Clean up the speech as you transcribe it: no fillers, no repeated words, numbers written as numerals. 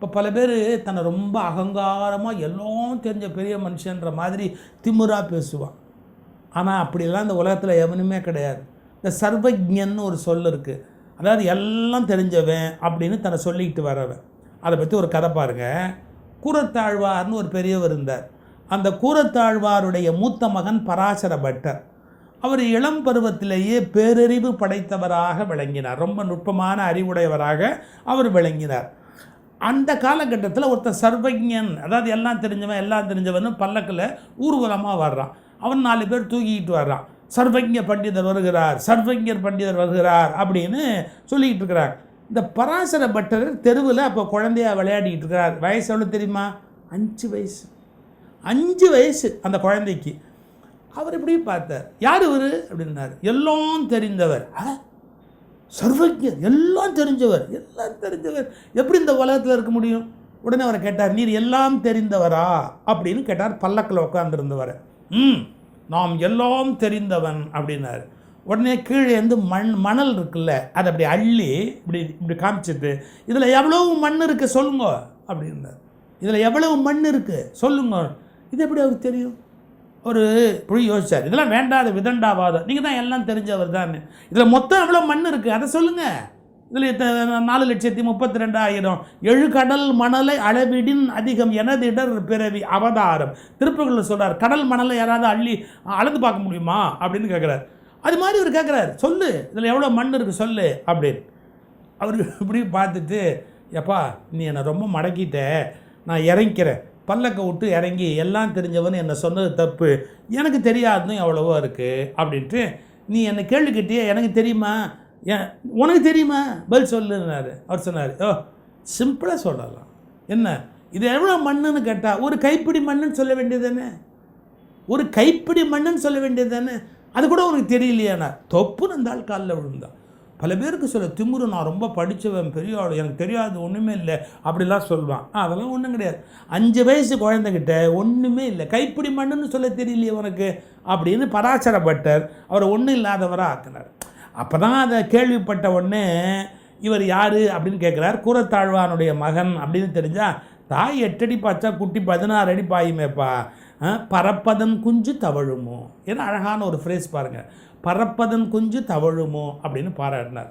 இப்போ பல பேர் தன்னை ரொம்ப அகங்காரமாக எல்லாம் தெரிஞ்ச பெரிய மனுஷன்ற மாதிரி திமிராக பேசுவான். ஆனால் அப்படிலாம் இந்த உலகத்தில் எவனுமே கிடையாது. இந்த சர்வஜன்னு ஒரு சொல் இருக்குது. அதாவது எல்லாம் தெரிஞ்சவன் அப்படின்னு தன்னை சொல்லிக்கிட்டு வரவன். அதை பற்றி ஒரு கதை பாருங்கள். கூரத்தாழ்வார்னு ஒரு பெரியவர் இருந்தார். அந்த கூரத்தாழ்வாருடைய மூத்த மகன் பராசர பட்டர். அவர் இளம் பருவத்திலேயே பேரறிவு படைத்தவராக விளங்கினார். ரொம்ப நுட்பமான அறிவுடையவராக அவர் விளங்கினார். அந்த காலகட்டத்தில் ஒருத்தர் சர்வஜன், அதாவது எல்லாம் தெரிஞ்சவன் பல்லக்கில் ஊர்வலமாக வர்றான். அவன் 4 பேர் தூக்கிக்கிட்டு வர்றான். சர்வஜ பண்டிதர் வருகிறார், சர்வஜர் பண்டிதர் வருகிறார் அப்படின்னு சொல்லிக்கிட்டு இருக்கிறார். இந்த பராசர பட்டர் தெருவில் அப்போ குழந்தையாக விளையாடிக்கிட்டு இருக்கிறார். வயசு எவ்வளோ தெரியுமா? 5 வயசு. 5 வயசு அந்த குழந்தைக்கு. அவர் இப்படி பார்த்தார். யார் இவர் அப்படின்னார். எல்லாம் தெரிந்தவர், சர்வஜர், எல்லாம் தெரிஞ்சவர் எப்படி இந்த உலகத்தில் இருக்க முடியும்? உடனே அவரை கேட்டார், நீர் எல்லாம் தெரிந்தவரா அப்படின்னு கேட்டார். பல்லக்கில் உட்காந்துருந்தவர். நாம் எல்லாம் தெரிந்தவன் அப்படின்னார். உடனே கீழே இருந்து மணல் இருக்குல்ல, அதை அப்படி அள்ளி இப்படி காமிச்சிட்டு, இதில் எவ்வளவு மண் இருக்குது சொல்லுங்க அப்படின்னார். இதில் எவ்வளவு மண் இருக்குது சொல்லுங்க. இது எப்படி அவருக்கு தெரியும்? ஒரு இப்படி யோசிச்சார். இதெல்லாம் வேண்டாத விதண்டாவாதம், நீங்கள் தான் எல்லாம் தெரிஞ்சவர் தான். இதில் மொத்தம் எவ்வளோ மண் இருக்குது அதை சொல்லுங்கள். இதில் 4,32,000 எழு கடல் மணலை அளவிடின் அதிகம் எனதிடர் பிறவி அவதாரம். திருப்புகளில் சொல்கிறார், கடல் மணலை யாராவது அளந்து பார்க்க முடியுமா அப்படின்னு கேட்குறார். அது மாதிரி அவர் கேட்குறார், சொல்லு இதில் எவ்வளோ மண் இருக்குது சொல்லு அப்படின்னு. அவர் இப்படி பார்த்துட்டு, எப்பா நீ என்னை ரொம்ப மடக்கிட்ட, நான் இறங்கிக்கிறேன், பல்லக்கை விட்டு இறங்கி எல்லாம் தெரிஞ்சவன் என்னை சொன்னது தப்பு, எனக்கு தெரியாதுன்னு எவ்வளவோ இருக்குது அப்படின்ட்டு நீ என்னை கேள்வி கேட்டியே, எனக்கு தெரியுமா, உனக்கு தெரியுமா பதில் சொல்லுன்னாரு. அவர் சொன்னார், சிம்பிளாக சொல்லலாம், என்ன இது எவ்வளோ மண்ணுன்னு கேட்டால் ஒரு கைப்பிடி மண்ணுன்னு சொல்ல வேண்டியது தானே, ஒரு கைப்பிடி மண்ணுன்னு சொல்ல வேண்டியது தானே, அது கூட உனக்கு தெரியலையாண்ணா. தொப்புன்னு இருந்தால் காலில் விழுந்தான். பல பேருக்கு சொல்ல திமுரு, நான் ரொம்ப படித்தவன், பெரிய ஆள், எனக்கு தெரியாது ஒன்றுமே இல்லை அப்படிலாம் சொல்லுவான். அதெல்லாம் ஒன்றும் கிடையாது. 5 வயசு குழந்தைகிட்ட ஒன்றுமே இல்லை, கைப்பிடி மண்ணுன்னு சொல்ல தெரியலையே உனக்கு அப்படின்னு பராசர பட்டர் அவரை ஒன்றும் இல்லாதவராக ஆக்கினார். அப்போ தான் அதை கேள்விப்பட்ட உடனே இவர் யார் அப்படின்னு கேட்குறார். கூரத்தாழ்வானுடைய மகன் அப்படின்னு தெரிஞ்சால், தாய் 8 அடி பாய்ச்சா குட்டி 16 அடி பாயுமேப்பா, பரப்பதன் குஞ்சு தவழுமோ. ஏன்னா அழகான ஒரு ஃப்ரேஸ் பாருங்கள், பரப்பதன் குஞ்சு தவழுமோ அப்படின்னு பாராட்டினார்.